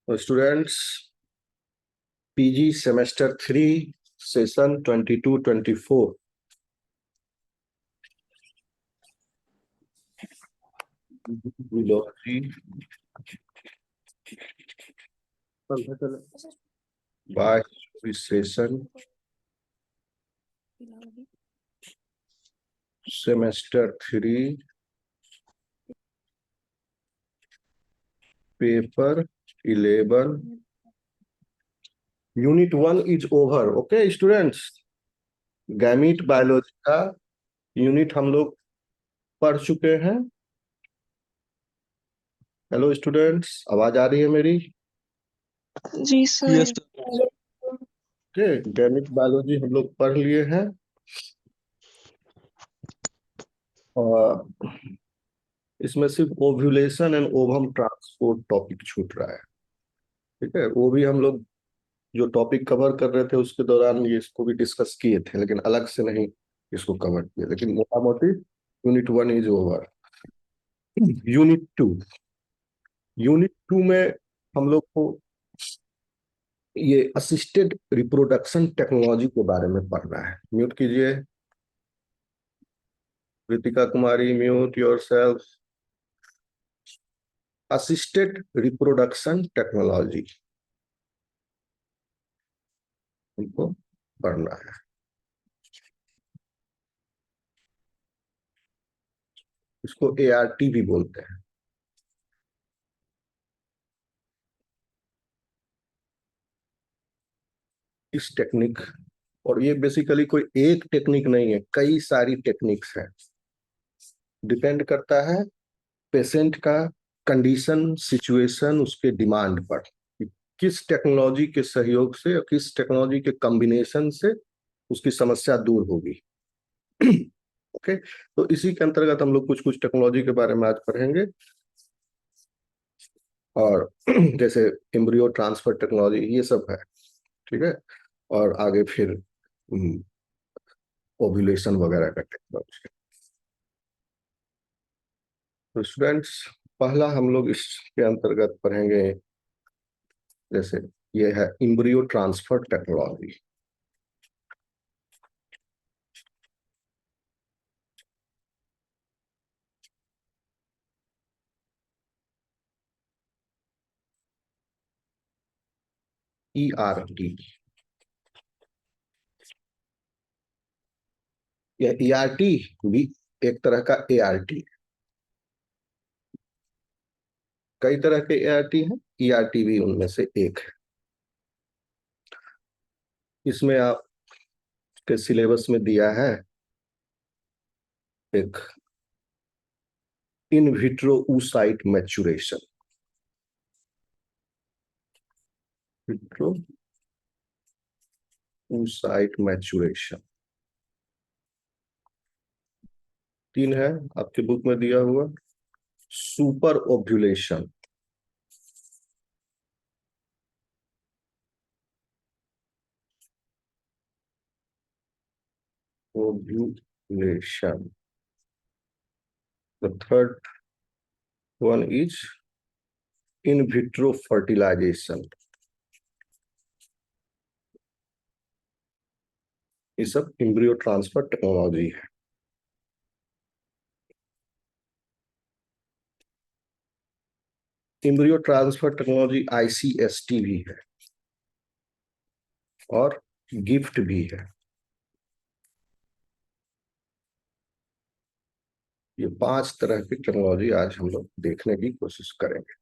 तो students, PG semester 3 session 22-24 zoology bye session semester 3 paper 11 unit 1 is over. Okay students, gamete biology का unit हम लोग पढ़ चुके हैं। हेलो स्टूडेंट्स, आवाज आ रही है मेरी? जी sir. Yes okay, gamete biology हम लोग पढ़ लिए हैं और इसमें सिर्फ ovulation and ovum transport topic छूट रहा है। ठीक है, वो भी हम लोग जो टॉपिक कवर कर रहे थे उसके दौरान ये इसको भी डिस्कस किए थे, लेकिन अलग से नहीं इसको कवर किया। लेकिन मोटा मोटी यूनिट 1 इज ओवर। यूनिट 2 में हम लोग को ये असिस्टेड रिप्रोडक्शन टेक्नोलॉजी के बारे में पढ़ना है। म्यूट कीजिए Kritika Kumari, mute yourself. Assisted reproduction technology हमको पढ़ना है। इसको ART भी बोलते हैं। इस टेक्निक, और ये बेसिकली कोई एक टेक्निक नहीं है, कई सारी टेक्निक्स हैं। डिपेंड करता है पेशेंट का कंडीशन, सिचुएशन, उसके डिमांड पर किस टेक्नोलॉजी के सहयोग से और किस टेक्नोलॉजी के कॉम्बिनेशन से उसकी समस्या दूर होगी। ओके, तो इसी के अंतर्गत हम लोग कुछ कुछ टेक्नोलॉजी के बारे में आज पढ़ेंगे। और जैसे एम्ब्रियो ट्रांसफर टेक्नोलॉजी, ये सब है। ठीक है, और आगे फिर ओव्यूलेशन वगैरह का टेक्नोलॉजी। तो स्टूडेंट्स, पहला हम लोग इसके अंतर्गत पढ़ेंगे, जैसे ये है एम्ब्रियो ट्रांसफर टेक्नोलॉजी। ERT, यह ERT भी एक तरह का ART। कई तरह के ART हैं, ERT भी उनमें से एक है। इसमें आपके सिलेबस में दिया है एक in vitro oocyte maturation. Vitro oocyte maturation 3 है आपके बुक में दिया हुआ। Super ovulation, ovulation. The third one is in vitro fertilization. ये सब एम्ब्रियो ट्रांसफर टेक्नोलॉजी है। एम्ब्रियो ट्रांसफर टेक्नोलॉजी ICST भी है और गिफ्ट भी है। ये 5 तरह की टेक्नोलॉजी आज हम लोग देखने की कोशिश करेंगे।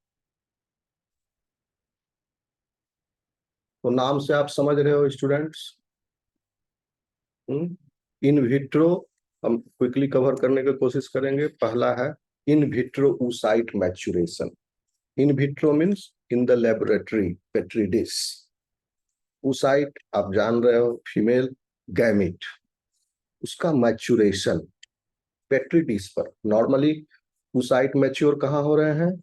तो नाम से आप समझ रहे हो स्टूडेंट्स। इन विट्रो हम क्विकली कवर करने की कोशिश करेंगे। पहला है in vitro oocyte maturation. In vitro means in the laboratory petri dish. oocyte आप जान रहे हो, फीमेल गैमिट, उसका मैच्योरेशन पेट्री डिश पर। नॉर्मली oocyte मैच्योर कहाँ हो रहे हैं?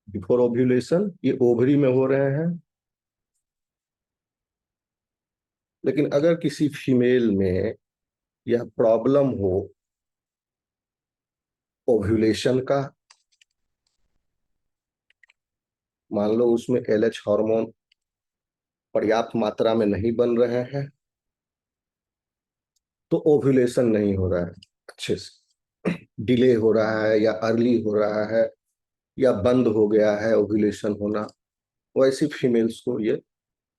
बिफोर ओव्यूलेशन ये ओवरी में हो रहे हैं। लेकिन अगर किसी फीमेल में यह प्रॉब्लम हो ओव्यूलेशन का, मान लो उसमें एलएच हार्मोन पर्याप्त मात्रा में नहीं बन रहे हैं, तो ओव्यूलेशन नहीं हो रहा है अच्छे से, डिले हो रहा है या अर्ली हो रहा है या बंद हो गया है ओव्यूलेशन होना, वैसी फीमेल्स को ये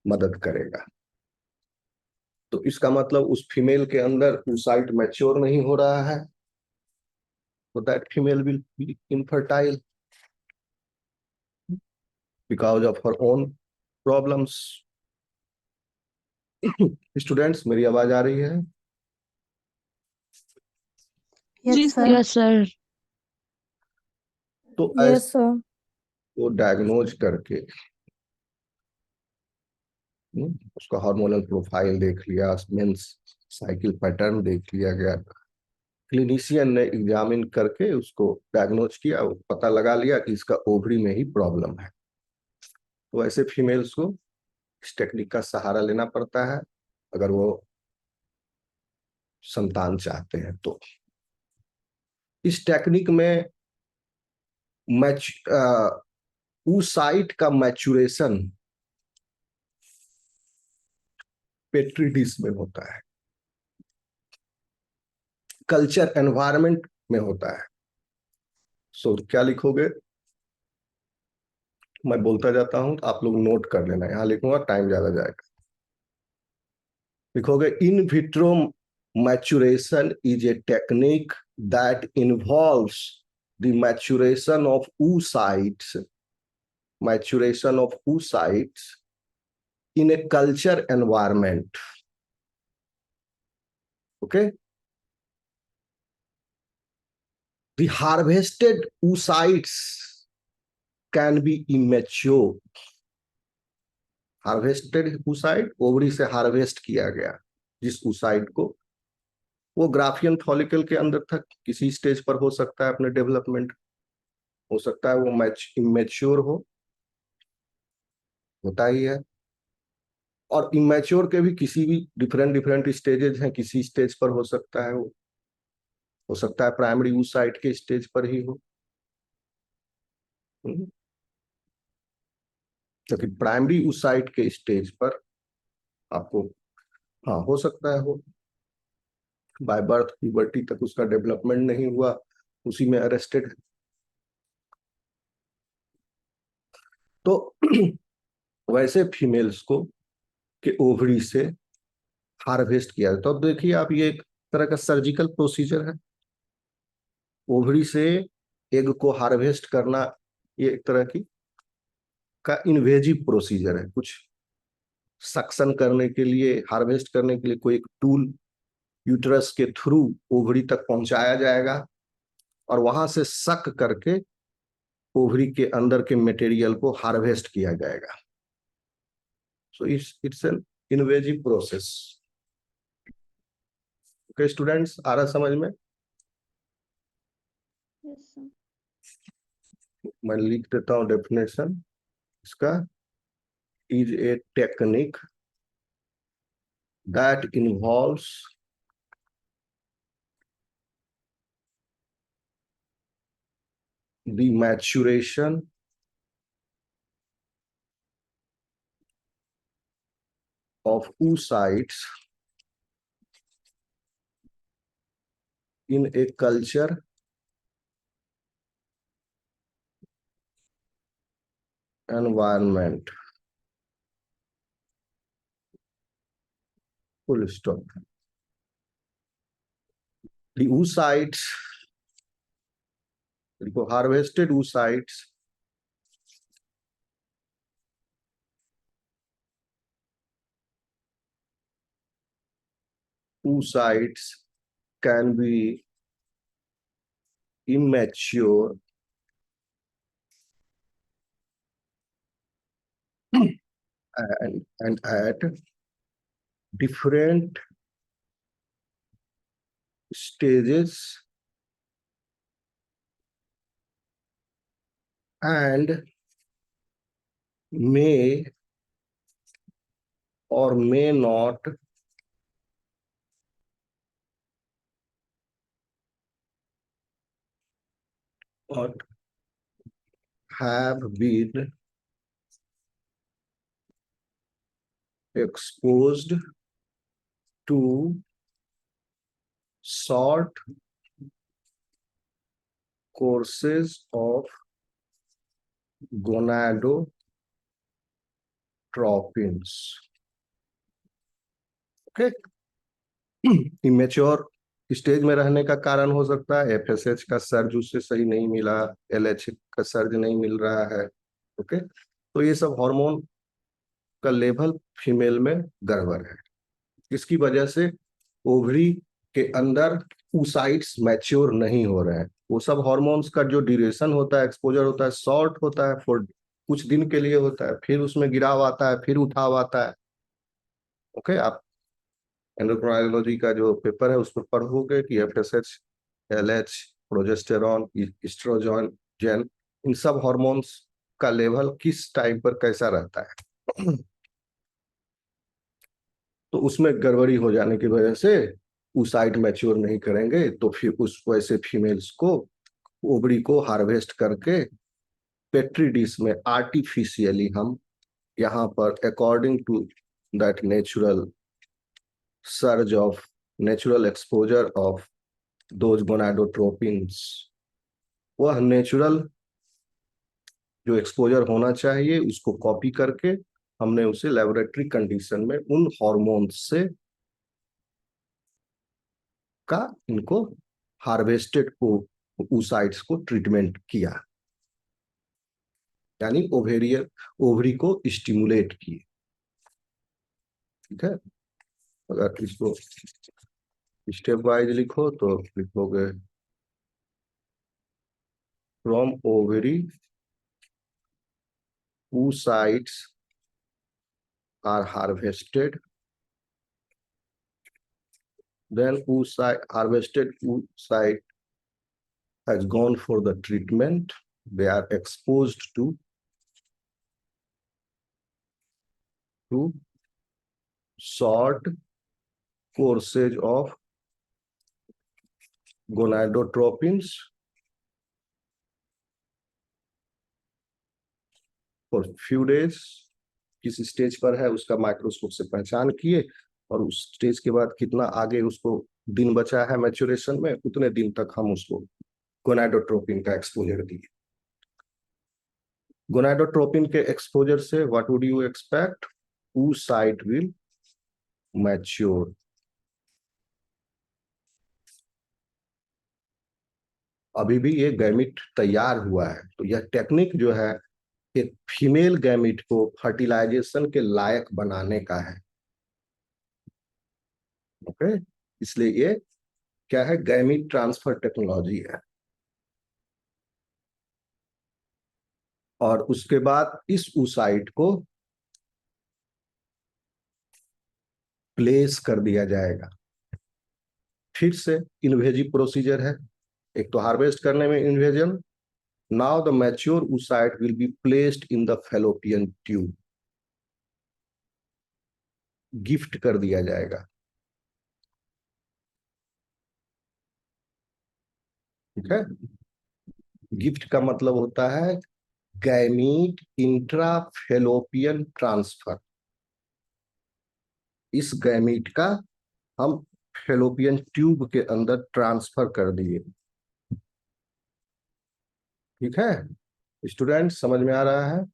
मदद करेगा। तो इसका मतलब उस फीमेल के अंदर oocyte मैच्योर नहीं हो रहा है, तो that female will be infertile because of her own problems. Students, मेरी आवाज आ रही है? जी yes sir. Sir. Yes sir. तो यस ऐसे सर। को डायग्नोज करके उसका हार्मोनल प्रोफाइल देख लिया, मेंस साइकिल पैटर्न देख लिया गया, क्लिनिशियन ने एग्जामिन करके उसको डायग्नोज किया, वो पता लगा लिया कि इसका ओवरी में ही प्रॉब्लम है। तो ऐसे फीमेल्स को इस टेक्निक का सहारा लेना पड़ता है अगर वो संतान चाहते हैं। तो इस टेक्निक में मैच oocyte का मैचुरेशन पेट्री डिश में होता है, कल्चर एनवायरनमेंट में होता है। सो क्या लिखोगे, मैं बोलता जाता हूं तो आप लोग नोट कर लेना, यहां लिखूंगा टाइम ज्यादा जाएगा। लिखोगे in vitro maturation is a technique that involves the maturation of oocytes in a culture environment. Okay, the harvested oocytes can be immature. Harvested oocyte, ovary से हार्वेस्ट किया गया जिस oocyte को, वो ग्राफियन फॉलिकल के अंदर तक किसी स्टेज पर हो सकता है अपने डेवलपमेंट, हो सकता है वो इमेच्योर होता ही है। और इमेच्योर के भी किसी भी डिफरेंट डिफरेंट स्टेजेस हैं, किसी स्टेज पर हो सकता है वो, हो सकता है प्राइमरी oocyte के स्टेज पर ही हो। क्योंकि प्राइमरी oocyte के स्टेज पर आपको, हाँ हो सकता है हो, बाय बर्थ प्यूबर्टी तक उसका डेवलपमेंट नहीं हुआ, उसी में अरेस्टेड। तो वैसे फीमेल्स को के ओवरी से हार्वेस्ट किया जाता है। तो देखिए आप, ये एक तरह का सर्जिकल प्रोसीजर है, ओवरी से एग को हार्वेस्ट करना, ये एक तरह की का इन्वेजिव प्रोसीजर है। कुछ सक्शन करने के लिए, हार्वेस्ट करने के लिए कोई एक टूल यूटरस के थ्रू ओवरी तक पहुंचाया जाएगा और वहां से सक करके ओवरी के अंदर के मटेरियल को हार्वेस्ट किया जाएगा। So it's an invasive process. Okay students, आ रहा समझ में? Yes sir. मैं लिख देता हूं डेफिनेशन इसका, is a technique that involves the maturation of oocytes in a culture environment. Full stop. The oocytes, harvested oocytes can be immature and at different stages and may or may not or have been exposed to short courses of gonadotropins. Okay, immature stage में रहने का कारण हो सकता है FSH का surge उससे सही नहीं मिला, एलएच का सर्ज नहीं मिल रहा है। ओके, तो ये सब हार्मोन का लेवल फीमेल में गड़बड़ है। इसकी वजह से ओवरी के अंदर oocytes मैच्योर नहीं हो रहे हैं। वो सब हार्मोन्स का जो ड्यूरेशन होता है, एक्सपोजर होता है, शॉर्ट होता है, फॉर कुछ दिन के लिए होता है, फिर उसमें गिराव आता है, फिर उठाव आता है। ओके, आप एंडोक्राइनोलॉजी का जो पेपर है उसमें पढ़ोगे कि एफएसएच, एलएच, प्रोजेस्टेरॉन, एस्ट्रोजन, जेन, इन सब हार्मोन्स का लेवल किस टाइम पर कैसा रहता है। तो उसमें गड़बड़ी हो जाने की वजह से oocyte मैच्योर नहीं करेंगे, तो फिर उस वैसे फीमेल्स को ओवरी को हार्वेस्ट करके पेट्री डिश में आर्टिफिशियली हम यहाँ पर according to that natural surge of natural exposure of those gonadotropins, वह नेचुरल जो एक्सपोजर होना चाहिए उसको कॉपी करके हमने उसे लेबोरेटरी कंडीशन में उन हॉर्मोन्स से का इनको हार्वेस्टेड को oocytes को ट्रीटमेंट किया, यानी ओवेरियन ओवरी को स्टिमुलेट किए। ठीक है, अगर इसको स्टेप वाइज लिखो तो लिखोगे from ovary oocytes are harvested, then harvested oocyte has gone for the treatment, they are exposed to short courses of gonadotropins for few days। किस स्टेज पर है उसका माइक्रोस्कोप से पहचान किए, और उस स्टेज के बाद कितना आगे उसको दिन बचा है मैच्योरेशन में, उतने दिन तक हम उसको गोनाडोट्रोपिन का एक्सपोजर दिए। गोनाडोट्रोपिन के एक्सपोजर से what would you expect, oocyte will mature. अभी भी ये गैमिट तैयार हुआ है, तो यह टेक्निक जो है एक फीमेल गैमिट को फर्टिलाइजेशन के लायक बनाने का है। ओके, इसलिए ये क्या है, गैमिट ट्रांसफर टेक्नोलॉजी है। और उसके बाद इस oocyte को प्लेस कर दिया जाएगा। फिर से इन्वेजिव प्रोसीजर है, एक तो हार्वेस्ट करने में invasion, now the mature oocyte will be placed in the fallopian tube, gift कर दिया जाएगा। ठीक है, गिफ्ट का मतलब होता है गैमीट इंट्राफेलोपियन ट्रांसफर। इस गैमीट का हम फेलोपियन ट्यूब के अंदर ट्रांसफर कर दिए। ठीक है स्टूडेंट, समझ में आ रहा है?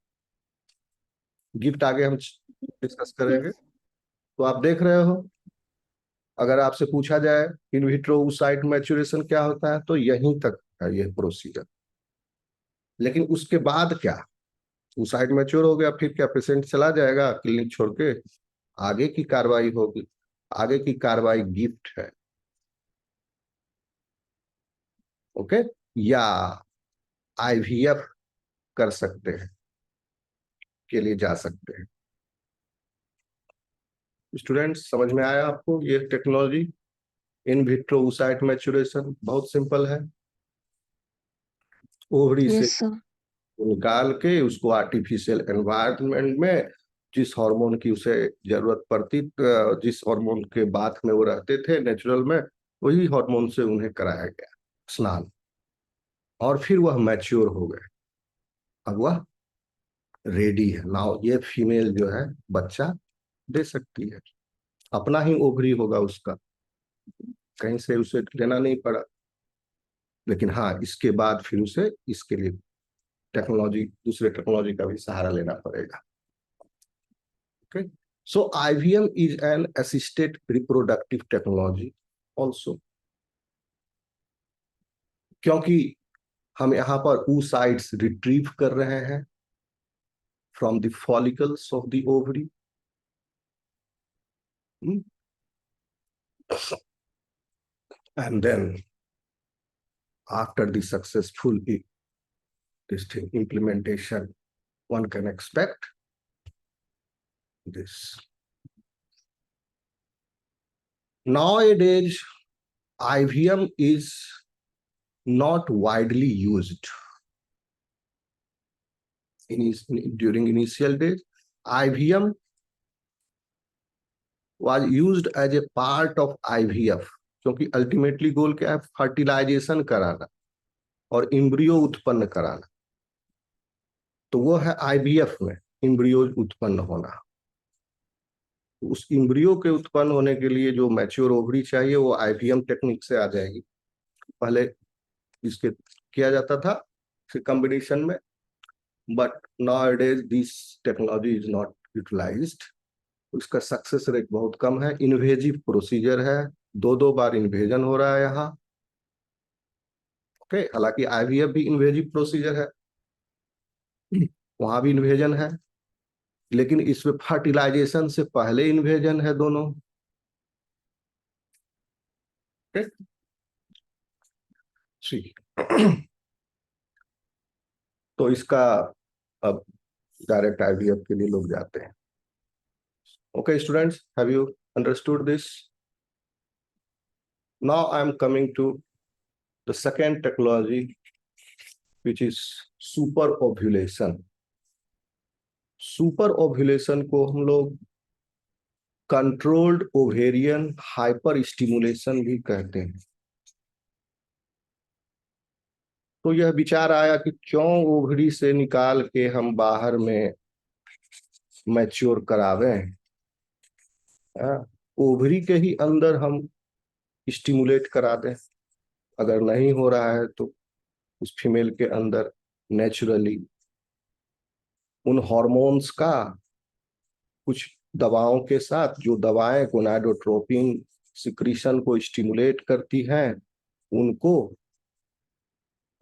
गिफ्ट आगे हम डिस्कस करेंगे। तो आप देख रहे हो, अगर आपसे पूछा जाए इन विट्रो oocyte मैच्योरेशन क्या होता है, तो यहीं तक है ये प्रोसीजर। लेकिन उसके बाद क्या, oocyte मैच्योर हो गया, फिर क्या पेशेंट चला जाएगा क्लिनिक छोड़ के? आगे की कार्रवाई होगी, आगे की कार्रवाई गिफ्ट है। ओके, या आईवीएफ कर सकते हैं, के लिए जा सकते हैं। स्टूडेंट्स, समझ में आया आपको ये technology? In vitro oocyte maturation बहुत सिंपल है। ओवरी से यस सर। निकाल के उसको आर्टिफिशियल एनवायरनमेंट में जिस हार्मोन की उसे जरूरत पड़ती, जिस हार्मोन के बाथ में वो रहते थे नेचुरल में, वही हार्मोन से उन्हें कराया गया स्नान, और फिर वह मैच्योर हो गए। अब वह रेडी है, नाउ ये फीमेल जो है बच्चा दे सकती है, अपना ही ओवरी होगा उसका, कहीं से उसे लेना नहीं पड़ा। लेकिन हाँ, इसके बाद फिर उसे इसके लिए टेक्नोलॉजी, दूसरे टेक्नोलॉजी का भी सहारा लेना पड़ेगा। Okay, so IVM is an assisted reproductive technology also, क्योंकि हम यहाँ पर oocytes रिट्रीव कर रहे हैं from the follicles of the ovary, and then after the successful this thing implementation, one can expect this. Nowadays IVM is not widely used. During initial days, IVM was used as a part of IVF, क्योंकि ultimately गोल क्या है, fertilisation कराना और embryo उत्पन्न कराना। तो वो है आईवीएफ में इम्ब्रियो उत्पन्न होना। उस इम्ब्रियो के उत्पन्न होने के लिए जो मैच्योर ओवरी चाहिए वो आईवीएम टेक्निक से आ जाएगी। पहले इसके किया जाता था कॉम्बिनेशन में, but nowadays this technology is not utilized. उसका सक्सेस रेट बहुत कम है, इन्वेजिव प्रोसीजर है, दो बार इन्वेजन हो रहा है यहाँ। ओके, हालांकि आईवीएफ भी इन्वेजिव प्रोसीजर है, वहां भी इन्वेजन है, लेकिन इसमें फर्टिलाइजेशन से पहले इन्वेजन है दोनों। ठीक तो इसका अब डायरेक्ट आईवीएफ के लिए लोग जाते हैं। Okay students, have you understood this? Now I am coming to the second technology which is super ovulation. Super ovulation को हम लोग कंट्रोल्ड ओवेरियन हाइपर स्टिमुलेशन भी कहते हैं। तो यह विचार आया कि क्यों ओवरी से निकाल के हम बाहर में मैच्योर करावें, ओवरी के ही अंदर हम स्टिमुलेट करा दें। अगर नहीं हो रहा है तो उस फीमेल के अंदर नेचुरली उन हार्मोन्स का कुछ दवाओं के साथ, जो दवाएं गोनाडोट्रोपिन सिक्रीशन को स्टिमुलेट करती हैं उनको,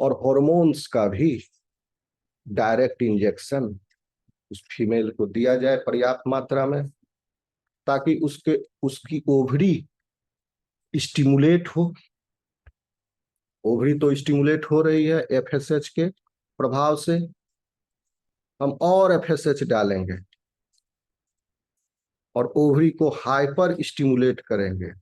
और हार्मोन्स का भी डायरेक्ट इंजेक्शन उस फीमेल को दिया जाए पर्याप्त मात्रा में, ताकि उसकी ओवरी स्टिमुलेट हो। ओवरी तो स्टिमुलेट हो रही है एफएसएच के प्रभाव से, हम और एफएसएच डालेंगे और ओवरी को हाइपर स्टिमुलेट करेंगे,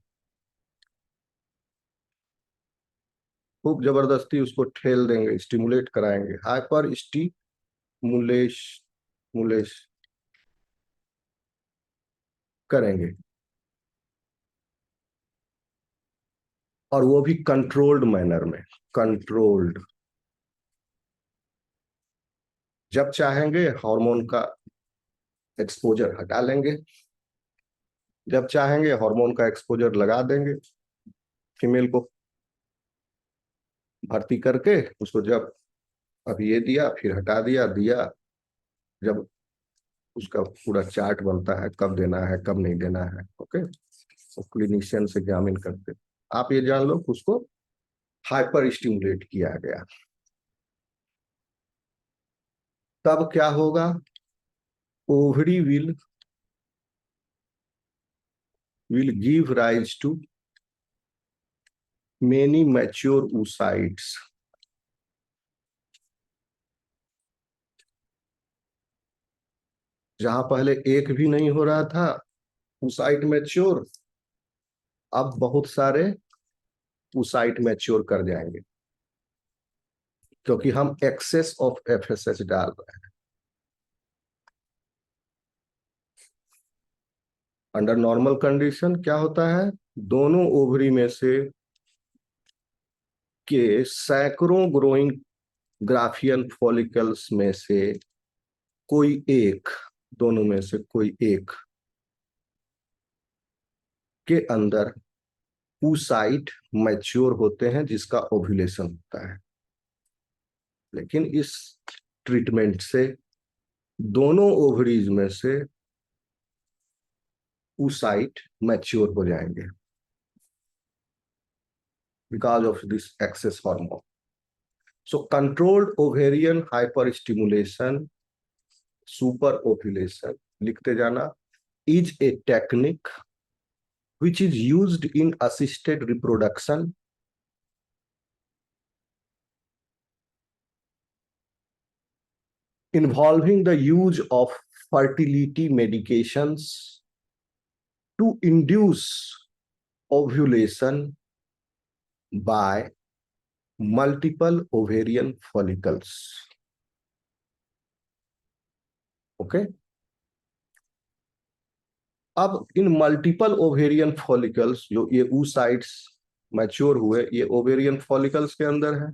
खूब जबरदस्ती उसको ठेल देंगे, स्टिमुलेट कराएंगे, हाइपर स्टिमुलेश करेंगे, और वो भी कंट्रोल्ड मैनर में। कंट्रोल्ड, जब चाहेंगे हार्मोन का एक्सपोजर हटा लेंगे, जब चाहेंगे हार्मोन का एक्सपोजर लगा देंगे, फीमेल को भर्ती करके उसको जब अब ये दिया फिर हटा दिया, जब उसका पूरा चार्ट बनता है कब देना है कब नहीं देना है। ओके, तो क्लिनिशियन से एग्जामिन करते, आप ये जान लो उसको हाइपर स्टिमुलेट किया गया। तब क्या होगा, ovary will give rise to many mature oocytes। जहां पहले एक भी नहीं हो रहा था oocyte मैच्योर, अब बहुत सारे oocyte मैच्योर कर जाएंगे, क्योंकि हम एक्सेस ऑफ एफएसएच डाल रहे हैं। अंडर नॉर्मल कंडीशन क्या होता है, दोनों ओवरी में से के सैकड़ों ग्रोइंग ग्राफियन फॉलिकल्स में से कोई एक, दोनों में से कोई एक के अंदर oocyte मैच्योर होते हैं, जिसका ओव्यूलेशन होता है। लेकिन इस ट्रीटमेंट से दोनों ओवरीज में से oocyte मैच्योर हो जाएंगे because of this excess hormone. So controlled ovarian hyperstimulation, super ovulation, लिखते जाना, is a technique which is used in assisted reproduction involving the use of fertility medications to induce ovulation by multiple ovarian follicles. Okay? अब इन multiple ovarian follicles, जो ये oocytes mature हुए, ये ovarian follicles के अंदर है।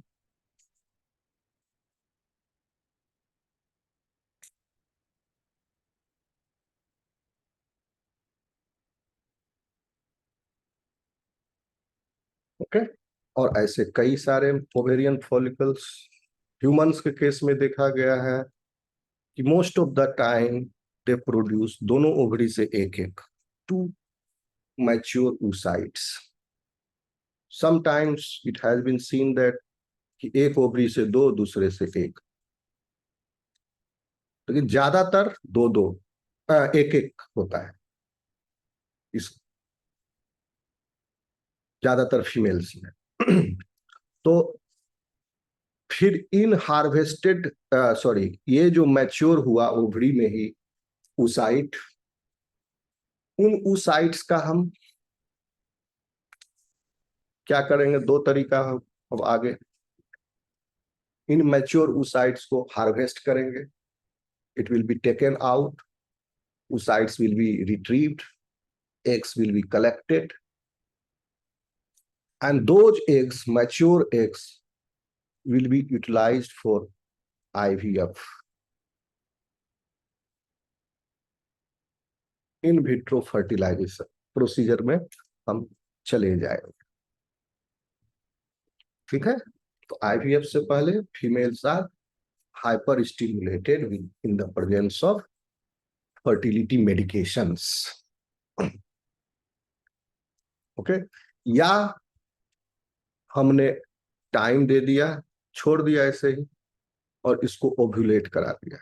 ओके? और ऐसे कई सारे ओवेरियन फॉलिकल्स ह्यूमंस के केस में देखा गया है कि most of the time they produce, दोनों ओवरी से एक एक, 2 mature oocytes. Sometimes it has been seen that कि एक ओवरी से 2, दूसरे से 1, लेकिन ज्यादातर 2-2 1-1 होता है इस ज्यादातर फीमेल्स में। तो फिर इन हार्वेस्टेड ये जो मैच्योर हुआ ओवरी में ही oocyte, उन oocytes का हम क्या करेंगे, 2 तरीका अब आगे। इन मैच्योर oocytes को हार्वेस्ट करेंगे, it will be taken out, oocytes will be retrieved, eggs will be collected, and those eggs, mature eggs, will be utilized for IVF, in vitro fertilization procedure में हम चले जाएंगे। ठीक है? तो IVF से पहले females are hyper stimulated in the presence of fertility medications. Okay? या हमने टाइम दे दिया, छोड़ दिया ऐसे ही, और इसको ओव्यूलेट करा दिया।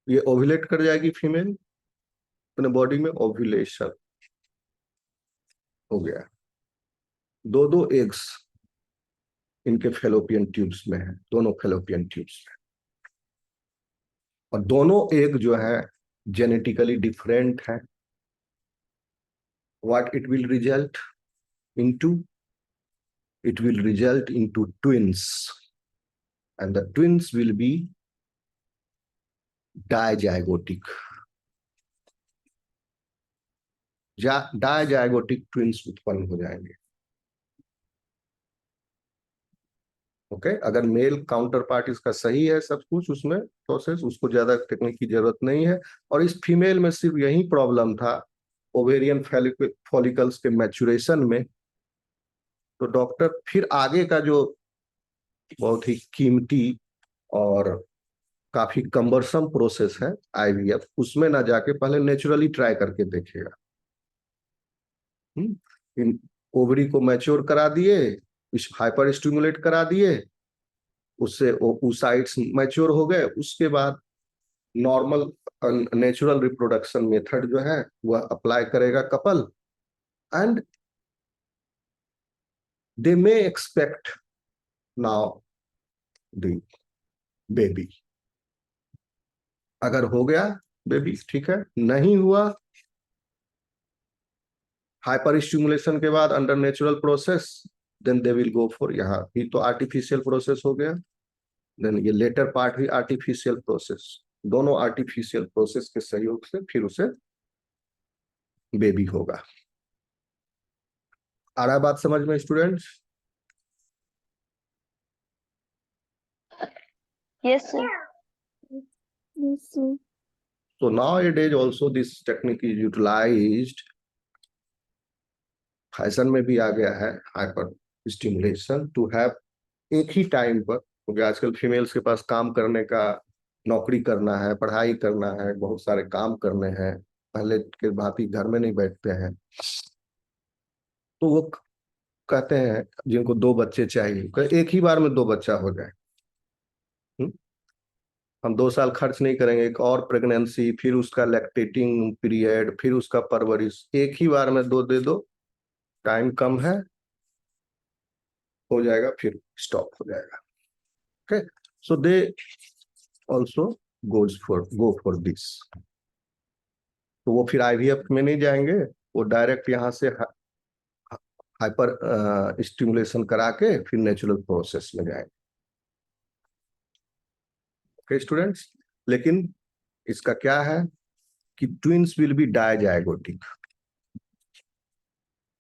ये ओव्यूलेट कर जाएगी फीमेल अपने बॉडी में, ओव्यूलेशन हो गया। 2-2 एग्स इनके फेलोपियन ट्यूब्स में है, दोनों फेलोपियन ट्यूब्स में, और दोनों एग जो है जेनेटिकली डिफरेंट है। What it will result into? It will result into twins, and the twins will be dizygotic. Dizygotic twins उत्पन्न हो जाएंगे। ओके? अगर मेल काउंटर पार्ट इसका सही है, सब कुछ उसमें प्रोसेस, उसको ज्यादा टेक्निक की जरूरत नहीं है। और इस फीमेल में सिर्फ यही प्रॉब्लम था ओवेरियन फॉलिकल्स के मैच्योरेशन में। तो डॉक्टर फिर आगे का जो बहुत ही कीमती और काफी कम्बरसम प्रोसेस है IVF, उसमें ना जाके पहले नेचुरली ट्राई करके देखेगा। इन ओवरी को मैच्योर करा दिए, हाइपर स्टिमुलेट करा दिए, उससे oocytes मैच्योर हो गए, उसके बाद नॉर्मल नेचुरल रिप्रोडक्शन मेथड जो है वह अप्लाई करेगा couple, and they may expect now the baby. अगर हो गया बेबी, ठीक है, नहीं हुआ हाइपर स्टिमुलेशन के बाद under natural process, then they will go for, यहाँ भी तो आर्टिफिशियल प्रोसेस हो गया, देन ये लेटर पार्ट भी आर्टिफिशियल प्रोसेस, दोनों आर्टिफिशियल प्रोसेस के सहयोग से फिर उसे बेबी होगा। आ रहा है बात समझ में students? Yes, sir. Yes, sir. So nowadays also this technique is utilized fashion में भी आ गया है हाइपर स्टिमुलेशन टू हैव एक ही टाइम पर, क्योंकि आजकल फीमेल्स के पास काम करने का, नौकरी करना है, पढ़ाई करना है, बहुत सारे काम करने हैं, पहले के भांति घर में नहीं बैठते हैं। तो वो कहते हैं जिनको दो बच्चे चाहिए, एक ही बार में दो बच्चा हो जाए। हम्म? हम 2 साल खर्च नहीं करेंगे, एक और प्रेगनेंसी, फिर उसका लैक्टेटिंग पीरियड, फिर उसका परवरिश, एक ही बार में दो दे दो, टाइम कम है, हो जाएगा, फिर स्टॉप हो जाएगा। Okay, so they also go for this. तो वो फिर आईवीएफ में नहीं जाएंगे, वो डायरेक्ट यहाँ से हाइपर स्टिमुलेशन करा के फिर नेचुरल प्रोसेस में जाएंगे। ओके स्टूडेंट्स, लेकिन इसका क्या है कि ट्विंस विल बी डायजाइगोटिक।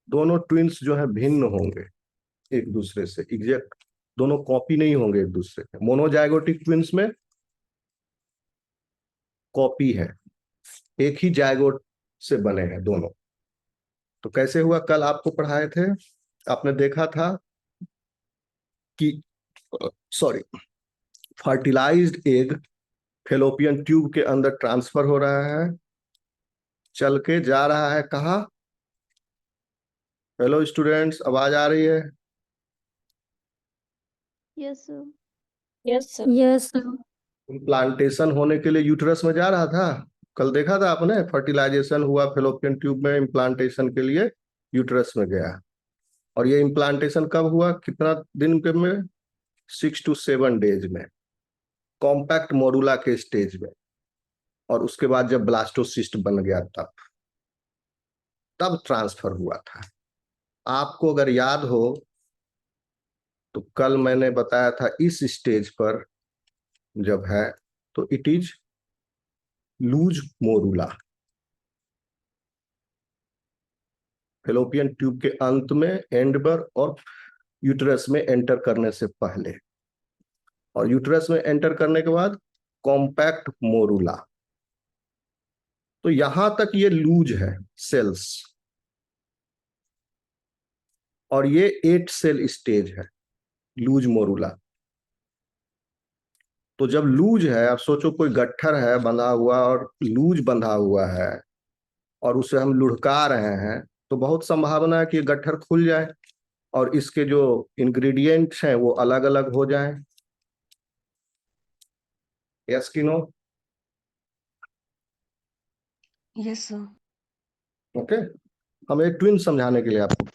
दोनों ट्विंस जो है भिन्न होंगे एक दूसरे से, एग्जैक्ट दोनों कॉपी नहीं होंगे एक दूसरे के। मोनोजाइगोटिक ट्विंस में कॉपी है, एक ही जाइगोट से बने हैं दोनों। तो कैसे हुआ, कल आपको पढ़ाए थे, आपने देखा था कि sorry, fertilized egg fallopian tube के अंदर ट्रांसफर हो रहा है, चल के जा रहा है कहाँ? हेलो स्टूडेंट्स, आवाज आ रही है? Yes sir. Yes sir. Yes sir. Implantation होने के लिए यूटरस में जा रहा था, कल देखा था आपने, फर्टिलाइजेशन हुआ फेलोपियन ट्यूब में, इम्प्लांटेशन के लिए यूटरस में गया। और ये इम्प्लांटेशन कब हुआ, कितना दिन के में? 6 to 7 डेज में, कॉम्पैक्ट मोडुला के स्टेज में। और उसके बाद जब ब्लास्टोसिस्ट बन गया तब ट्रांसफर हुआ था। आपको अगर याद हो तो कल मैंने बताया था इस स्टेज पर जब है तो it is loose morula, fallopian tube के अंत में, एंड पर, और यूटरस में एंटर करने से पहले, और यूटरस में एंटर करने के बाद कॉम्पैक्ट मोरुला। तो यहां तक ये लूज है सेल्स, और ये 8 सेल स्टेज है लूज मोरुला। तो जब लूज है, आप सोचो कोई गट्ठर है बंधा हुआ और लूज बंधा हुआ है, और उसे हम लुढ़का रहे हैं, तो बहुत संभावना है कि ये गट्ठर खुल जाए और इसके जो इंग्रेडिएंट्स हैं वो अलग अलग हो जाएं। यस कि नो? Yes sir. ओके, हम एक ट्विन समझाने के लिए आपको,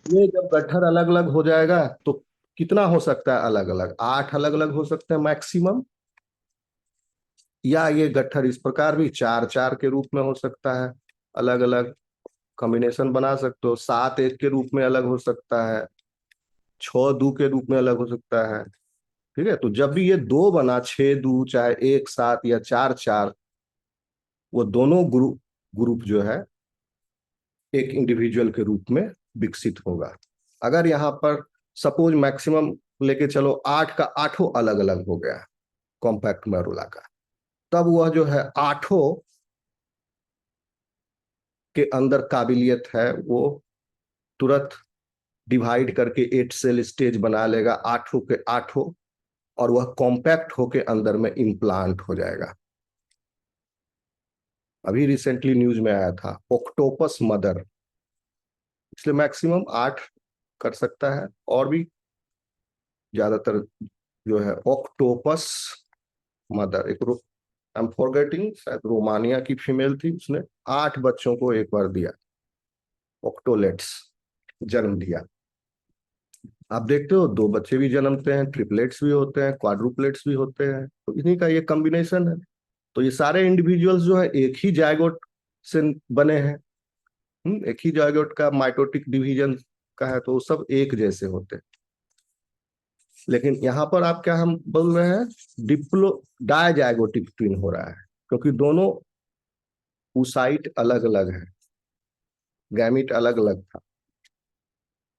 ये जब गट्ठर अलग अलग हो जाएगा तो कितना हो सकता है अलग अलग? 8 अलग अलग हो सकते हैं मैक्सिमम, या ये गट्ठर इस प्रकार भी 4-4 के रूप में हो सकता है, अलग अलग कॉम्बिनेशन बना सकते हो, 7-1 के रूप में अलग हो सकता है, 6-2 के रूप में अलग हो सकता है। ठीक है, तो जब भी ये 2 बना, 6-2, चाहे 1-7 या 4-4, वो दोनों ग्रुप ग्रुप जो है एक इंडिविजुअल के रूप में विकसित होगा। अगर यहाँ पर सपोज मैक्सिमम लेके चलो 8 का 8 अलग अलग हो गया कॉम्पैक्ट मेरुला का, तब वह जो है 8 के अंदर काबिलियत है वो तुरंत डिवाइड करके 8 सेल स्टेज बना लेगा 8 के 8, और वह कॉम्पैक्ट होके अंदर में इम्प्लांट हो जाएगा। अभी रिसेंटली न्यूज में आया था ऑक्टोपस मदर, इसलिए मैक्सिमम 8 कर सकता है, और भी ज्यादातर जो है ऑक्टोपस मदर, एक आई एम फॉरगेटिंग, शायद रोमानिया की फीमेल थी, उसने 8 बच्चों को एक बार दिया, ऑक्टोलेट्स जन्म दिया। आप देखते हो 2 बच्चे भी जन्मते हैं, ट्रिपलेट्स भी होते हैं, क्वाड्रुपलेट्स भी होते हैं, तो इन्हीं का ये कॉम्बिनेशन है। तो ये सारे इंडिविजुअल्स जो है एक ही जायगोट से बने हैं, एक ही जायगोट का माइटोटिक डिवीजन का है, तो सब एक जैसे होते हैं। लेकिन यहाँ पर आप क्या हम बोल रहे हैं, डिप्लो डायजाइगोटिक ट्विन हो रहा है, क्योंकि दोनों ऊसाइट अलग अलग है, गैमिट अलग अलग था,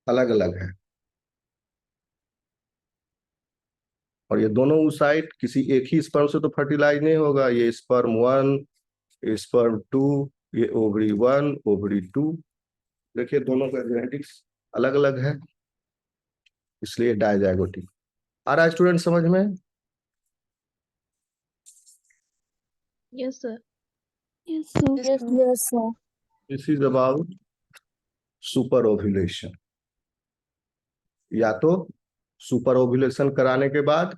अलग अलग है, और ये दोनों ऊसाइट किसी एक ही स्पर्म से तो फर्टिलाइज नहीं होगा, ये स्पर्म 1, स्पर्म 2, ये ओवरी 1, ओवरी 2, देखिए दोनों का जेनेटिक्स अलग अलग है, इसलिए डायजाइगोटिक। आ रहा है स्टूडेंट समझ में? Yes, sir. Yes, sir. Yes, sir. This is about super ovulation. या तो सुपर ओव्यूलेशन कराने के बाद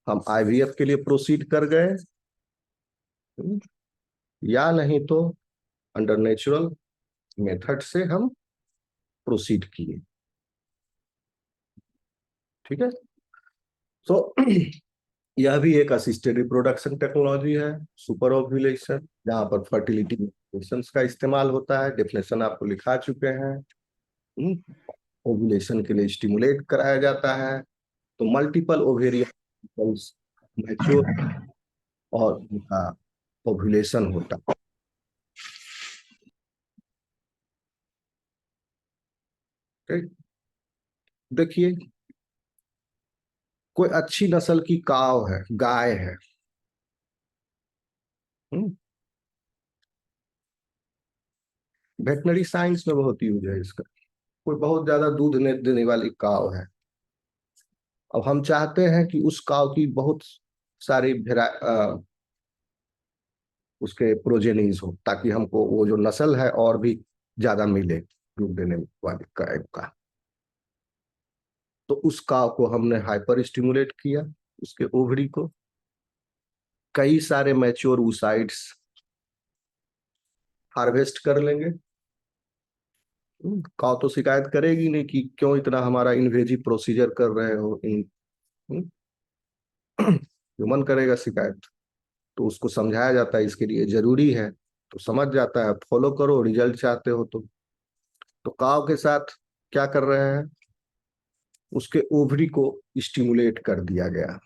हम आईवीएफ के लिए प्रोसीड कर गए, या नहीं तो अंडर नेचुरल मेथड से हम प्रोसीड किए। ठीक है, तो यह भी एक असिस्टेड रिप्रोडक्शन टेक्नोलॉजी है, सुपर ओव्यूलेशन, जहां पर फर्टिलिटी मेडिसिन्स का इस्तेमाल होता है। डेफिनेशन आपको लिखा चुके हैं। ओव्यूलेशन के लिए स्टिमुलेट कराया जाता है, तो मल्टीपल ओवेरियन मैच्योर और उनका ओव्यूलेशन होता है। ठीक? देखिए, कोई अच्छी नस्ल की काव है, गाय है, वेटनरी साइंस में बहुत यूज है इसका। कोई बहुत ज्यादा दूध देने वाली काव है, अब हम चाहते हैं कि उस काव की बहुत सारी उसके प्रोजेनीज हो, ताकि हमको वो जो नस्ल है और भी ज्यादा मिले दूध देने वाली गाय का। तो उस काव को हमने हाइपर स्टिमुलेट किया, उसके ओवरी को। कई सारे मैच्योर oocytes हार्वेस्ट कर लेंगे। काव तो शिकायत करेगी नहीं कि क्यों इतना हमारा इन्वेजिव प्रोसीजर कर रहे हो इन। ह्यूमन करेगा शिकायत, तो उसको समझाया जाता है इसके लिए जरूरी है, तो समझ जाता है, फॉलो करो, रिजल्ट चाहते हो तो काव के साथ क्या कर रहे हैं, उसके ओवरी को स्टिमुलेट कर दिया गया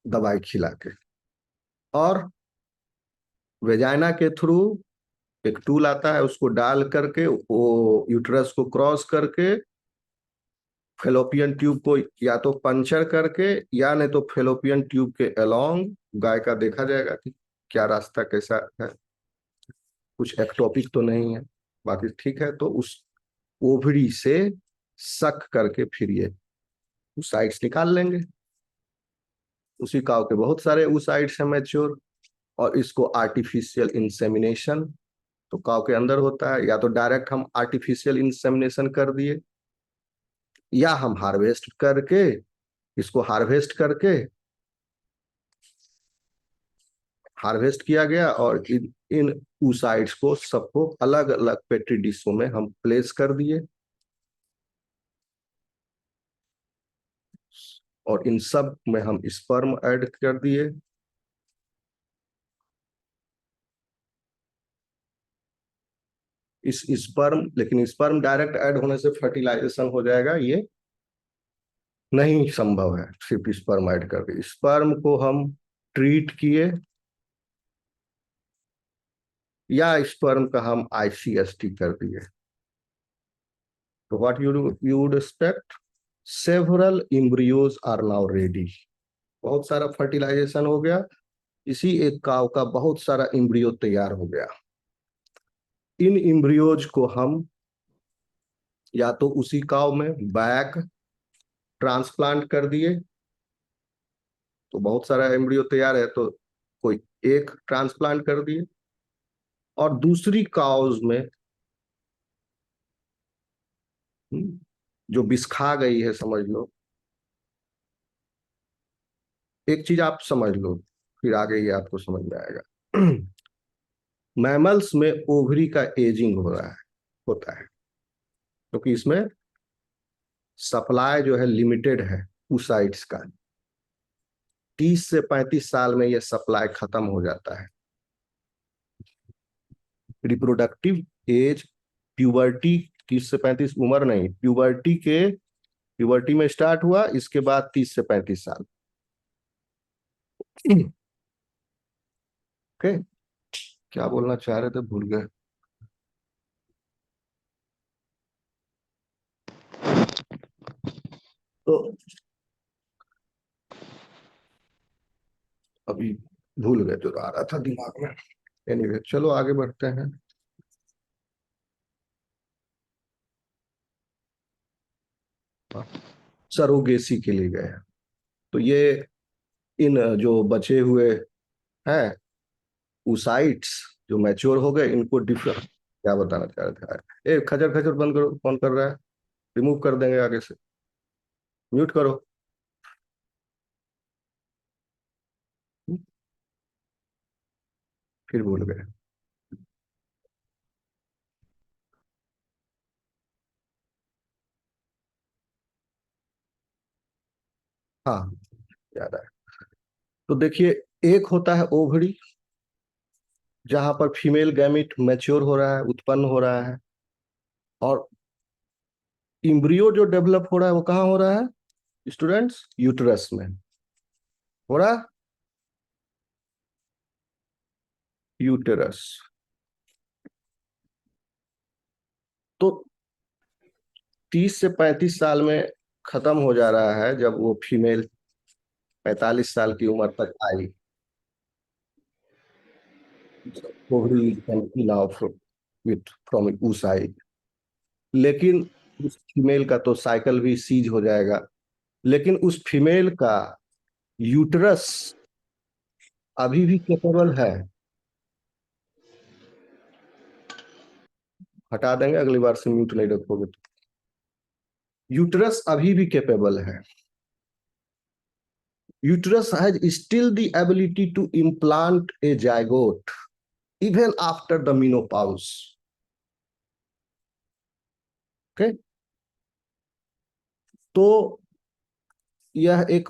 दवाई खिला के, और वेजाइना के थ्रू एक टूल आता है, उसको डाल करके वो यूट्रस को क्रॉस करके फेलोपियन ट्यूब को या तो पंचर करके, या नहीं तो फेलोपियन ट्यूब के अलोंग गाय का देखा जाएगा कि क्या रास्ता कैसा है, कुछ एक्टोपिक तो नहीं है, बाकी ठीक है। तो उस ओवरी से सक करके फिर ये oocytes निकाल लेंगे। उसी काव के बहुत सारे oocytes हैं मैच्योर, और इसको आर्टिफिशियल इंसेमिनेशन तो काव के अंदर होता है, या तो डायरेक्ट हम आर्टिफिशियल इंसेमिनेशन कर दिए, या हम हार्वेस्ट करके, इसको हार्वेस्ट करके हार्वेस्ट किया गया, और इन oocytes को सबको अलग अलग पेट्री डिशों में हम प्लेस कर दिए, और इन सब में हम स्पर्म ऐड कर दिए। इस स्पर्म, लेकिन स्पर्म डायरेक्ट ऐड होने से फर्टिलाइजेशन हो जाएगा, ये नहीं संभव है सिर्फ स्पर्म ऐड करके। स्पर्म को हम ट्रीट किए, या स्पर्म का हम आईसीएसटी कर दिए। तो what you would expect, several embryos are now ready. बहुत सारा फर्टिलाइजेशन हो गया, इसी एक काव का बहुत सारा एम्ब्रियो तैयार हो गया। इन एम्ब्रियोज को हम या तो उसी काव में बैक ट्रांसप्लांट कर दिए, तो बहुत सारा एम्ब्रियो तैयार है, तो कोई एक ट्रांसप्लांट कर दिए, और दूसरी काउज में जो बिस्खा गई है, समझ लो, एक चीज आप समझ लो, फिर आगे ये आपको समझ में आएगा। मैमल्स में ओवरी का एजिंग हो रहा है, होता है, क्योंकि तो इसमें सप्लाई जो है लिमिटेड है oocytes का। 30 से 35 साल में ये सप्लाई खत्म हो जाता है। रिप्रोडक्टिव एज, प्यूबर्टी, 30 से 35 उम्र नहीं, प्यूबर्टी में स्टार्ट हुआ, इसके बाद 30 से 35 साल। ओके, क्या बोलना चाह रहे थे, भूल गए। तो अभी भूल गए जो आ रहा था दिमाग में। एनीवे, चलो आगे बढ़ते हैं। सरोगेसी के लिए गए हैं। तो ये इन जो बचे हुए हैं ऊसाइट्स जो मैच्योर हो गए, इनको डिफरेंट क्या बताना चाह रहे थे? ए खचर खचर बंद करो, कौन कर रहा है? रिमूव कर देंगे आगे से, म्यूट करो। फिर भूल गए। हाँ, याद आया। तो देखिए, एक होता है ओवरी, जहां पर फीमेल गैमिट मैच्योर हो रहा है, उत्पन्न हो रहा है। और इम्ब्रियो जो डेवलप हो रहा है वो कहाँ हो रहा है स्टूडेंट्स? यूटरस में हो रहा है, यूटरस। तो 30 से 35 साल में खत्म हो जा रहा है, जब वो फीमेल 45 साल की उम्र तक आई। Ovary can peel off with from oocyte। लेकिन उस फीमेल का तो साइकिल भी सीज हो जाएगा, लेकिन उस फीमेल का यूटरस अभी भी कैपेबल है। हटा देंगे, अगली बार से म्यूट नहीं रखोगे तो। यूटरस अभी भी कैपेबल है। Uterus has still the ability to implant a zygote even after the menopause. Okay, तो यह एक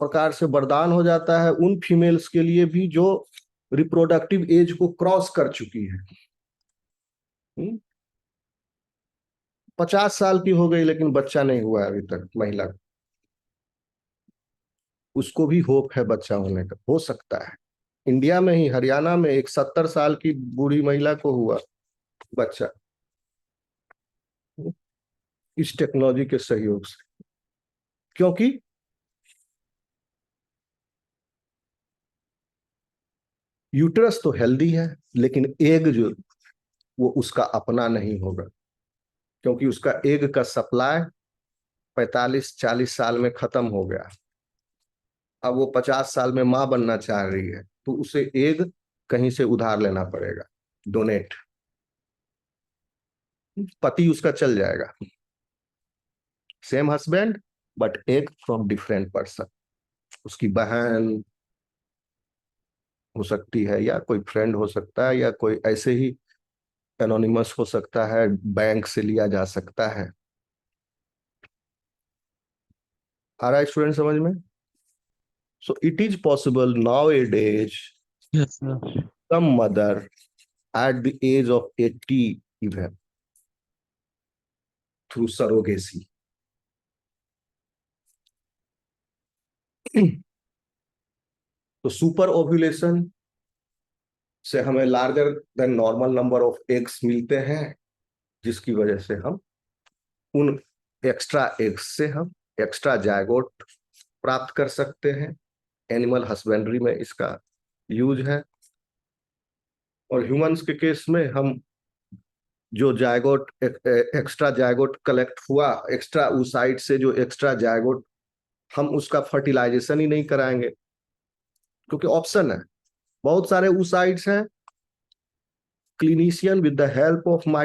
प्रकार से वरदान हो जाता है उन फीमेल्स के लिए भी जो रिप्रोडक्टिव एज को क्रॉस कर चुकी है। 50 साल की हो गई लेकिन बच्चा नहीं हुआ अभी तक महिला, उसको भी होप है बच्चा होने का, हो सकता है। इंडिया में ही हरियाणा में एक 70 साल की बूढ़ी महिला को हुआ बच्चा, इस टेक्नोलॉजी के सहयोग से। क्योंकि यूटरस तो हेल्दी है, लेकिन एग जो वो उसका अपना नहीं होगा, क्योंकि उसका एग का सप्लाई 45-40 साल में खत्म हो गया। अब वो 50 साल में मां बनना चाह रही है, तो उसे एग कहीं से उधार लेना पड़ेगा, डोनेट। पति उसका चल जाएगा, same husband but egg from different person. उसकी बहन हो सकती है, या कोई फ्रेंड हो सकता है, या कोई ऐसे ही एनोनिमस हो सकता है, बैंक से लिया जा सकता है। आ रहा है स्टूडेंट समझ में? So it is possible now A days Yes, sir. some mother at the age of 80 even through surrogacy। तो सुपर ओव्यूलेशन से हमें larger than normal number of eggs मिलते हैं, जिसकी वजह से हम उन एक्स्ट्रा एग्स से हम एक्स्ट्रा जायगोट प्राप्त कर सकते हैं। एनिमल हस्बेंड्री में इसका यूज है। और ह्यूमंस के केस में हम जो जायगोट एक्स्ट्रा जायगोट कलेक्ट हुआ, एक्स्ट्रा oocyte से जो एक्स्ट्रा जायगोट, हम उसका फर्टिलाइजेशन ही नहीं कराएंगे, क्योंकि ऑप्शन है, बहुत सारे oocytes हैं। Clinician with the help of